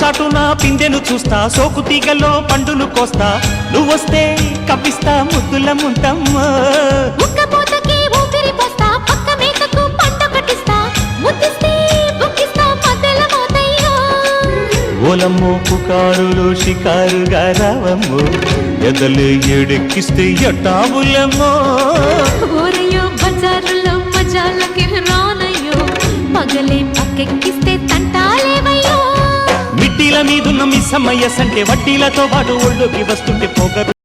చాటున పిందెను చూస్తా, సోకు తీగలో పండును కోస్తా, నువ్వొస్తే కప్పిస్తా ముద్దుల ముంతమ్మో. ఉక్కపోతకి ఊపిరి పోస్తా, పక్క మేకకు పంట కట్టిస్తా, ముద్దిస్తే బుక్కిస్తా మధ్యల మోతయ్యో. ఓలమ్మో పుకారులు షికారుగా రావమ్మో, ఎదలు ఎడెక్కిస్తే ఎట్టావులమ్మో. ఓరయ్యో బజారులో మజాలకి రానయ్యో, పగలే పక్కెక్కిస్తే తంటాలేవయ్యో. మిట్టిల మీదున్న మిస్సమ్మయ్య సంటే వడ్డీలతో పాటు ఒళ్ళోకి వస్తుంటే పొగరు